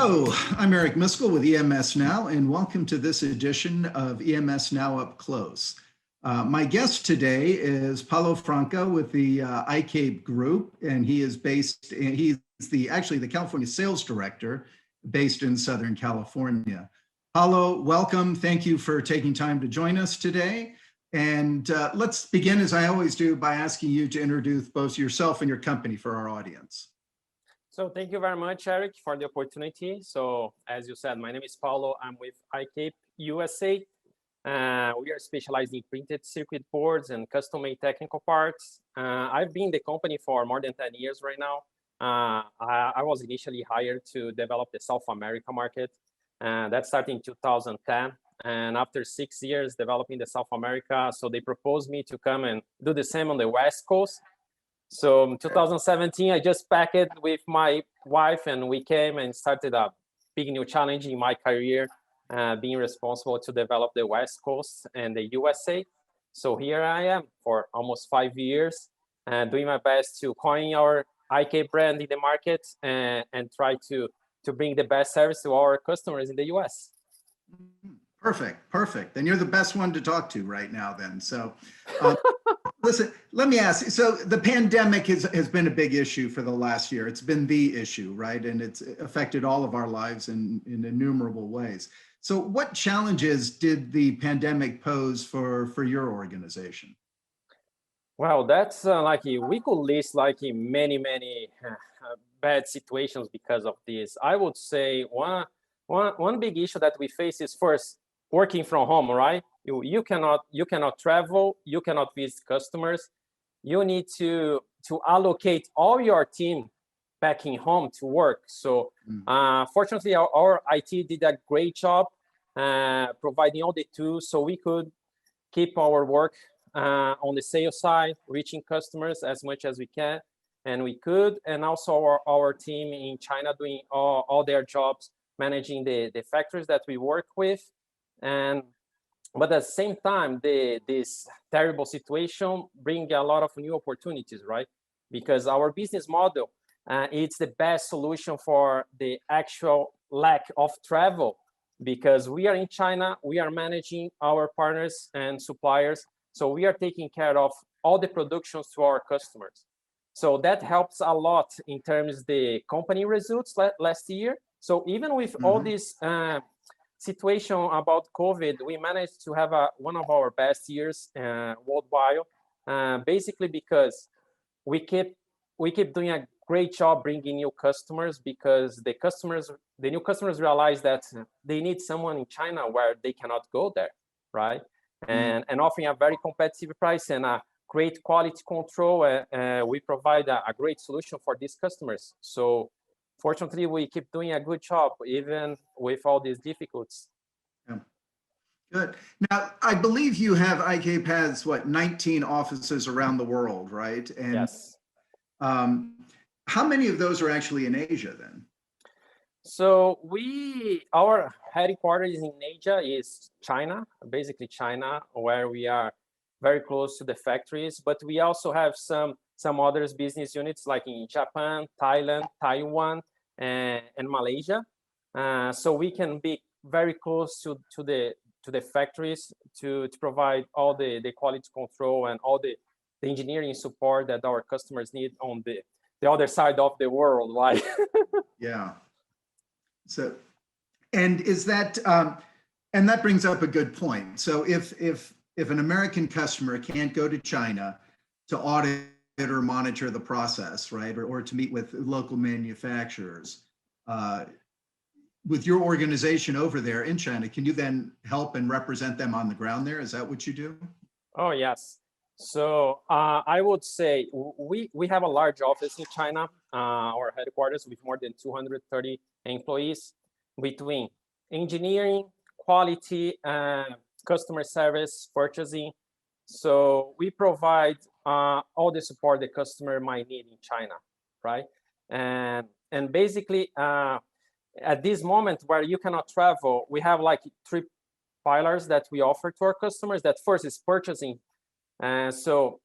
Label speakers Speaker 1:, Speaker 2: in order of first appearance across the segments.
Speaker 1: Hello, I'm Eric Miscoll with EMSNOW, and welcome to this edition of EMSNOW Up Close. My guest today is Paulo Franca with the ICAPE Group, and he's actually the California Sales Director based in Southern California. Paulo, welcome. Thank you for taking time to join us today. And let's begin, as I always do, by asking you to introduce both yourself and your company for our audience.
Speaker 2: So thank you very much, Eric, for the opportunity. So as you said, my name is Paulo. I'm with ICAPE USA. We are specialized in printed circuit boards and custom-made technical parts. I've been in the company for more than 10 years right now. I was initially hired to develop the South America market. That started in 2010. And after 6 years developing the South America, so they proposed me to come and do the same on the West Coast. So in 2017, I just packed it with my wife and we came and started a big new challenge in my career, being responsible to develop the West Coast and the USA. So here I am for almost 5 years, doing my best to coin our ICAPE brand in the market and try to bring the best service to our customers in the US.
Speaker 1: Perfect. And you're the best one to talk to right now then. So listen, let me ask you, so the pandemic has been a big issue for the last year. It's been the issue, right? And it's affected all of our lives in innumerable ways. So what challenges did the pandemic pose for your organization?
Speaker 2: Well, that's we could list many bad situations because of this. I would say one big issue that we face is first working from home, right? You cannot travel, you cannot visit customers. You need to allocate all your team back in home to work. So fortunately, our IT did a great job providing all the tools so we could keep our work on the sales side, reaching customers as much as we can, and we could, and also our team in China doing all their jobs, managing the factories that we work with. But at the same time, this terrible situation brings a lot of new opportunities, right? Because our business model, it's the best solution for the actual lack of travel. Because we are in China, we are managing our partners and suppliers. So we are taking care of all the productions to our customers. So that helps a lot in terms of the company results last year. So even with all this situation about COVID, we managed to have one of our best years worldwide, basically because we keep doing a great job bringing new customers, because the new customers realize that they need someone in China where they cannot go there, right? And offering a very competitive price and a great quality control, we provide a great solution for these customers. So fortunately, we keep doing a good job, even with all these difficulties.
Speaker 1: Yeah. Good. Now, I believe ICAPE has, 19 offices around the world, right? And
Speaker 2: yes.
Speaker 1: How many of those are actually in Asia then?
Speaker 2: So our headquarters in Asia is China, basically China, where we are very close to the factories, but we also have some other business units like in Japan, Thailand, Taiwan, and Malaysia. So we can be very close to the factories to provide all the quality control and all the engineering support that our customers need on the other side of the world, right?
Speaker 1: Yeah. So, and is that and that brings up a good point. So if an American customer can't go to China to audit or monitor the process, right, or to meet with local manufacturers, with your organization over there in China, can you then help and represent them on the ground there? Is that what you do?
Speaker 2: Oh, yes. So I would say we have a large office in China, our headquarters, with more than 230 employees between engineering, quality, customer service, purchasing. So we provide all the support the customer might need in China, right? And basically, at this moment where you cannot travel, we have 3 pillars that we offer to our customers. That first is purchasing. So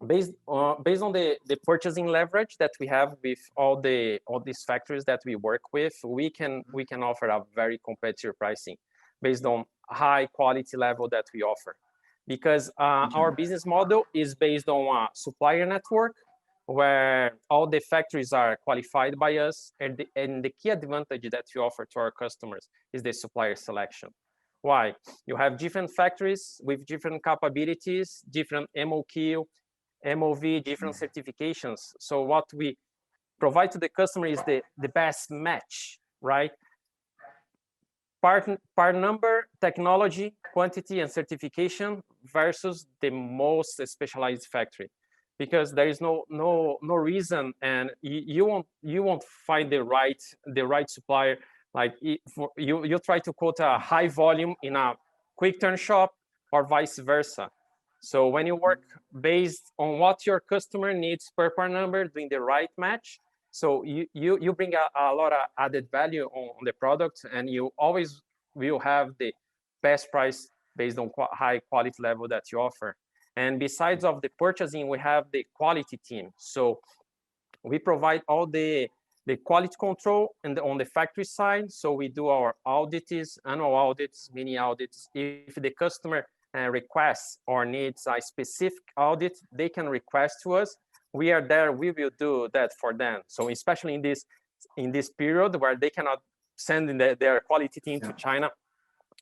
Speaker 2: based on the purchasing leverage that we have with all these factories that we work with, we can offer a very competitive pricing based on high quality level that we offer, because our business model is based on a supplier network where all the factories are qualified by us, and the key advantage that we offer to our customers is the supplier selection. Why? You have different factories with different capabilities, different MOQ, MOV, different certifications. So what we provide to the customer is the best match, right? Part number, technology, quantity, and certification versus the most specialized factory, because there is no reason, and you won't find the right supplier. Like you try to quote a high volume in a quick turn shop or vice versa. So when you work based on what your customer needs per part number, doing the right match, so you bring a lot of added value on the product, and you always will have the best price based on high quality level that you offer. And besides of the purchasing, we have the quality team. So we provide all the quality control on the factory side. So we do our audits, annual audits, mini audits. If the customer requests or needs a specific audit, they can request to us. We are there, we will do that for them. So especially in this period where they cannot send in their quality team to China,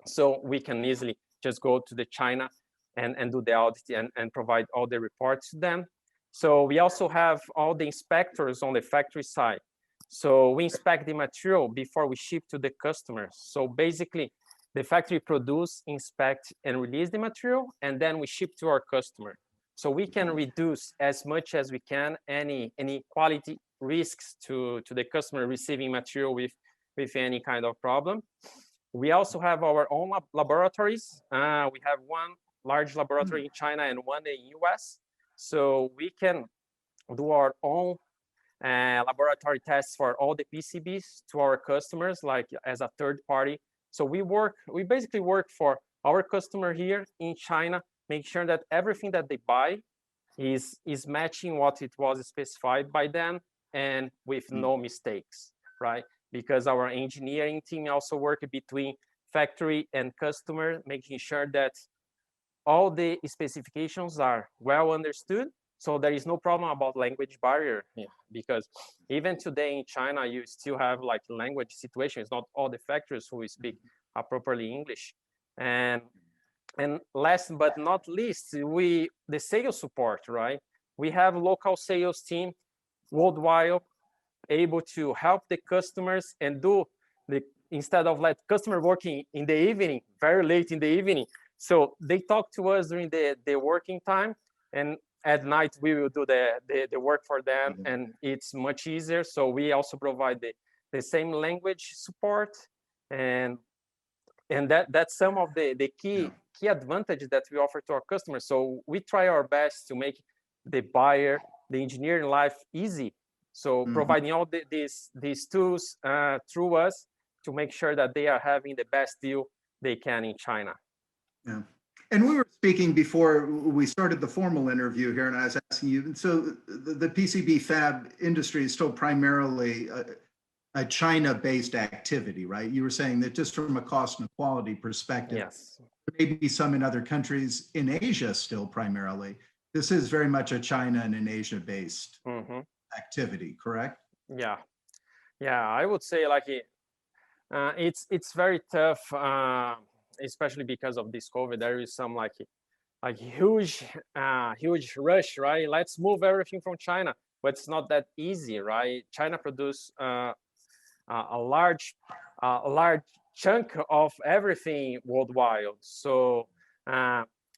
Speaker 2: so we can easily just go to the China and do the audit and provide all the reports to them. So we also have all the inspectors on the factory side. So we inspect the material before we ship to the customers. So basically, the factory produce, inspect, and release the material, and then we ship to our customer. So we can reduce as much as we can any quality risks to the customer receiving material with any kind of problem. We also have our own laboratories. We have one large laboratory in China and one in US. So we can do our own laboratory tests for all the PCBs to our customers, like as a third party. So we basically work for our customer here in China, make sure that everything that they buy is matching what it was specified by them and with no mistakes, right? Because our engineering team also work between factory and customer, making sure that all the specifications are well understood. So there is no problem about language barrier, because even today in China, you still have like language situations, not all the factories who speak properly English. And last but not least, the sales support, right? We have local sales team worldwide able to help the customers and instead of let customer working in the evening, very late in the evening. So they talk to us during the working time, and at night we will do the work for them, and it's much easier. So we also provide the same language support, and that's some of the key advantage that we offer to our customers. So we try our best to make the buyer, the engineering life easy. So providing all these tools through us to make sure that they are having the best deal they can in China.
Speaker 1: Yeah. And we were speaking before we started the formal interview here, and I was asking you, so the PCB fab industry is still primarily a China-based activity, right? You were saying that just from a cost and quality perspective,
Speaker 2: yes,
Speaker 1: there may be some in other countries in Asia still primarily. This is very much a China and an Asia-based activity, correct?
Speaker 2: Yeah, I would say like it's very tough, especially because of this COVID. There is some like huge rush, right? Let's move everything from China, but it's not that easy, right? China produce a large chunk of everything worldwide. So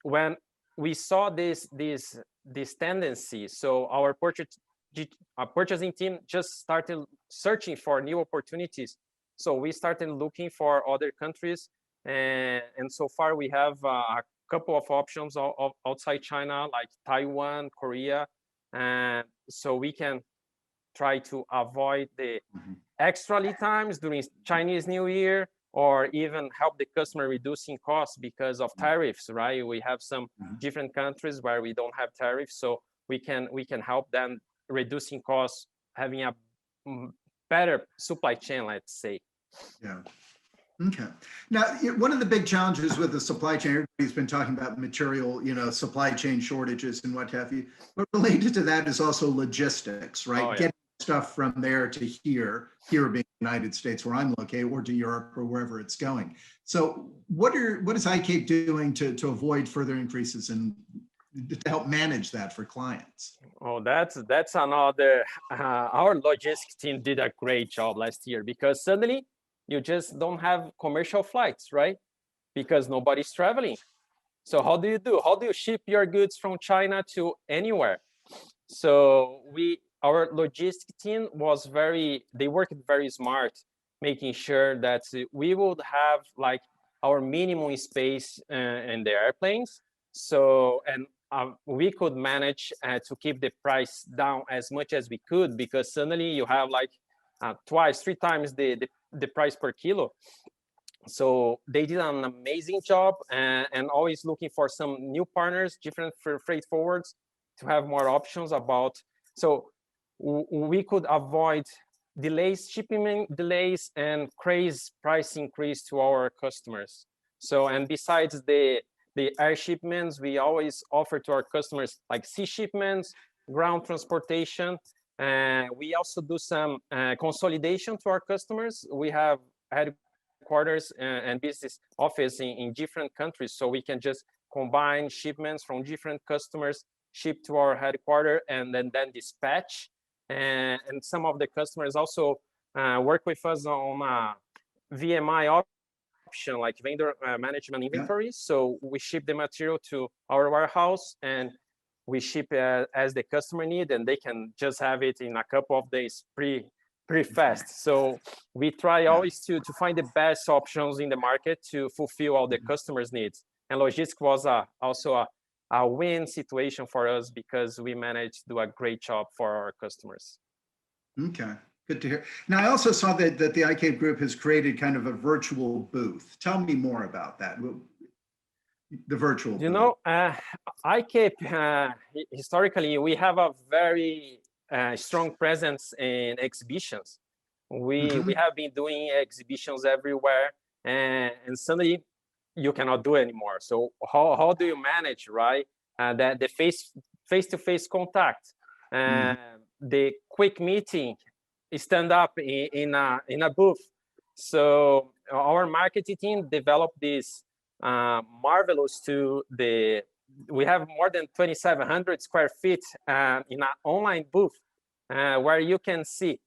Speaker 2: when we saw this tendency, so our purchasing team just started searching for new opportunities. So we started looking for other countries, and so far we have a couple of options outside China, like Taiwan, Korea, and so we can try to avoid the extra lead times during Chinese New Year, or even help the customer reducing costs because of tariffs, right? We have some different countries where we don't have tariffs, so we can help them reducing costs, having a better supply chain, let's say.
Speaker 1: Yeah. Okay. Now, one of the big challenges with the supply chain, everybody's been talking about material, supply chain shortages and what have you. But related to that is also logistics, right?
Speaker 2: Oh, yeah.
Speaker 1: Getting stuff from there to here being the United States where I'm located, or to Europe or wherever it's going. So what is ICAPE doing to avoid further increases and to help manage that for clients?
Speaker 2: Oh, that's another, our logistics team did a great job last year, because suddenly you just don't have commercial flights, right? Because nobody's traveling. So how do you do? How do you ship your goods from China to anywhere? So our logistics team they worked very smart, making sure that we would have like our minimum space in the airplanes. So, and we could manage to keep the price down as much as we could, because suddenly you have like twice, 3 times the price per kilo. So they did an amazing job, and always looking for some new partners, different freight forwards, to have more options about. So we could avoid delays, shipping delays, and crazy price increase to our customers. So, and besides the air shipments, we always offer to our customers like sea shipments, ground transportation. We also do some consolidation to our customers. We have headquarters and business office in different countries, so we can just combine shipments from different customers, ship to our headquarters, and then dispatch. And some of the customers also work with us on VMI option, like vendor management inventory. Yeah. So we ship the material to our warehouse, and we ship as the customer need, and they can just have it in a couple of days pretty fast. So we try always to find the best options in the market to fulfill all the customers' needs. And logistics was also a win situation for us, because we managed to do a great job for our customers.
Speaker 1: Okay, good to hear. Now, I also saw that the ICAPE Group has created kind of a virtual booth. Tell me more about that. The virtual booth.
Speaker 2: ICAPE, historically, we have a very strong presence in exhibitions. We have been doing exhibitions everywhere, and suddenly you cannot do it anymore. So how do you manage, right? The face-to-face contact, the quick meeting, stand up in a booth. So our marketing team developed this marvelous we have more than 2,700 square feet in an online booth where you can see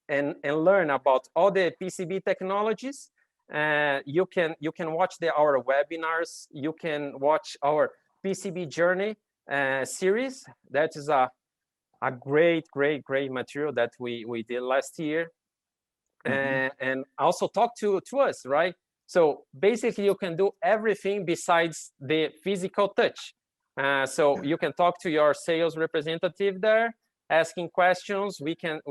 Speaker 2: and learn about all the PCB technologies. You can watch our webinars. You can watch our PCB journey series. That is a great material that we did last year. And also talk to us, right? So basically you can do everything besides the physical touch. So you can talk to your sales representative there, asking questions. We can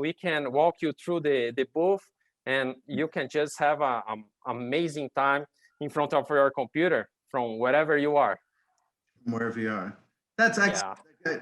Speaker 2: walk you through the booth, and you can just have an amazing time in front of your computer from wherever you are.
Speaker 1: Wherever you are. That's excellent. Yeah.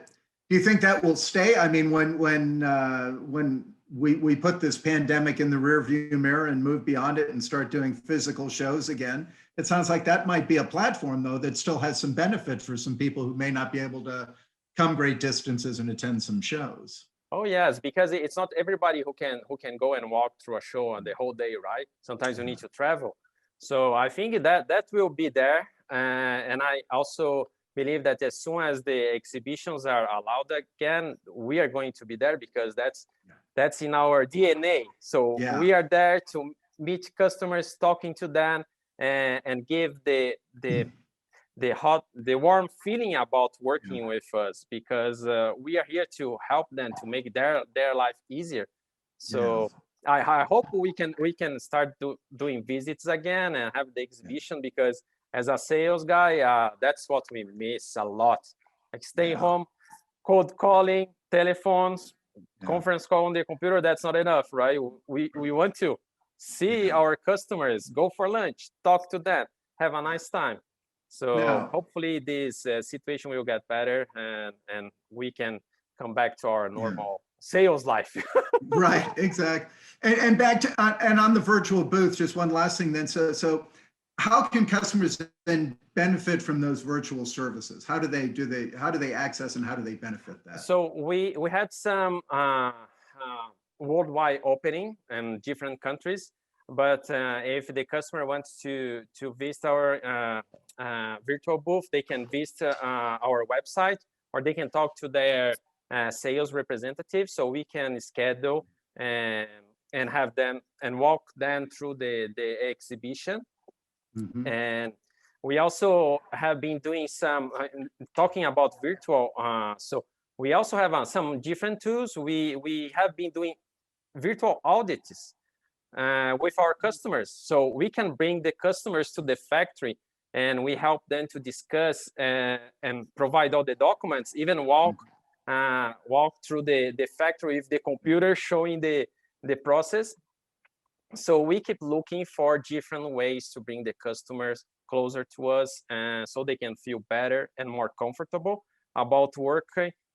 Speaker 1: Do you think that will stay? I mean, when we put this pandemic in the rearview mirror and move beyond it and start doing physical shows again, it sounds like that might be a platform, though, that still has some benefit for some people who may not be able to come great distances and attend some shows.
Speaker 2: Oh yes, because it's not everybody who can go and walk through a show on the whole day, right? Sometimes you need to travel. So I think that will be there, and I also believe that as soon as the exhibitions are allowed again, we are going to be there, because that's in our DNA. So we are there to meet customers, talking to them, and give the warm feeling about working with us, because we are here to help them to make their life easier. So I hope we can start doing visits again and have the exhibition, because as a sales guy, that's what we miss a lot. Like staying home, cold calling, telephones, conference call on the computer, that's not enough, right? We want to see our customers, go for lunch, talk to them, have a nice time. So
Speaker 1: Now,
Speaker 2: hopefully this situation will get better, and we can come back to our normal sales life.
Speaker 1: right, exactly. And back to and on the virtual booth, just one last thing then. So how can customers then benefit from those virtual services? How do they access and how do they benefit that?
Speaker 2: So we had some worldwide opening in different countries, but if the customer wants to visit our virtual booth, they can visit our website, or they can talk to their sales representative, so we can schedule and have them and walk them through the exhibition.
Speaker 1: Mhm.
Speaker 2: And we also have been doing some talking about virtual. So we also have some different tools. We have been doing virtual audits with our customers, so we can bring the customers to the factory, and we help them to discuss and provide all the documents, even walk through the factory with the computer showing the process. So we keep looking for different ways to bring the customers closer to us, so they can feel better and more comfortable about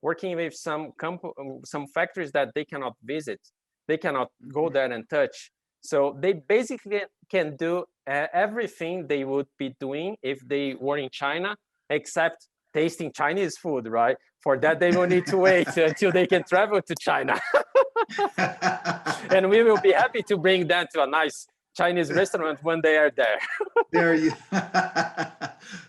Speaker 2: working with some factories that they cannot visit. They cannot go there and touch. So they basically can do everything they would be doing if they were in China, except tasting Chinese food, right? For that, they will need to wait until they can travel to China. And we will be happy to bring them to a nice Chinese restaurant when they are there.
Speaker 1: There you.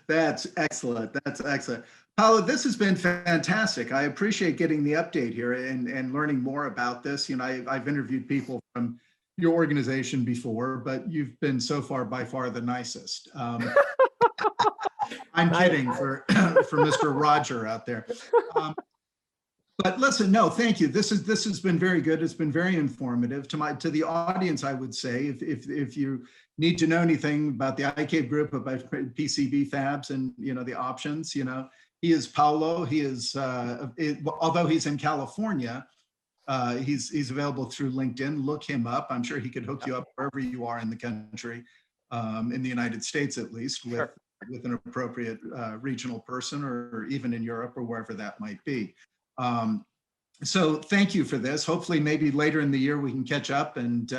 Speaker 1: That's excellent. That's excellent. Paulo, this has been fantastic. I appreciate getting the update here and learning more about this. You know, I've interviewed people from your organization before, but you've been so far by far the nicest. I'm kidding for Mr. Roger out there. But listen, no, thank you. This has been very good. It's been very informative. To the audience, I would say, if you need to know anything about the ICAPE Group, about PCB fabs, and the options, he is Paulo. He is although he's in California, he's available through LinkedIn. Look him up. I'm sure he could hook you up wherever you are in the country, in the United States at least, with an appropriate regional person, or even in Europe or wherever that might be. So thank you for this. Hopefully maybe later in the year we can catch up and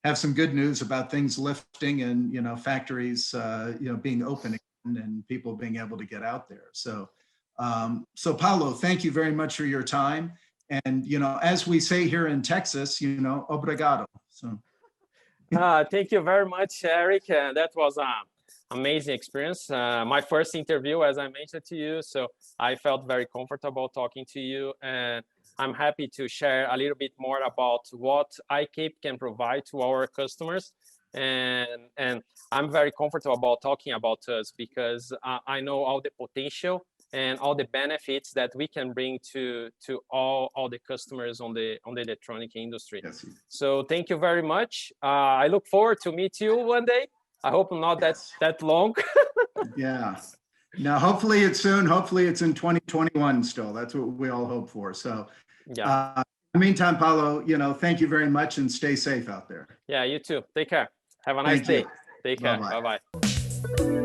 Speaker 1: have some good news about things lifting and factories being open again and people being able to get out there. So Paulo, thank you very much for your time. And as we say here in Texas, obrigado. So
Speaker 2: thank you very much, Eric. That was amazing experience. My first interview, as I mentioned to you, so I felt very comfortable talking to you, and I'm happy to share a little bit more about what ICAPE can provide to our customers, and I'm very comfortable about talking about us because I know all the potential and all the benefits that we can bring to all the customers on the electronic industry.
Speaker 1: yes.
Speaker 2: So thank you very much. I look forward to meet you one day. I hope not that long.
Speaker 1: Yeah. Now, hopefully it's soon. Hopefully it's in 2021 still. That's what we all hope for. So
Speaker 2: Yeah.
Speaker 1: in the meantime, Paulo, thank you very much and stay safe out there.
Speaker 2: Yeah, you too. Take care. Have a nice day. Take care.
Speaker 1: Bye-bye.
Speaker 2: Bye-bye.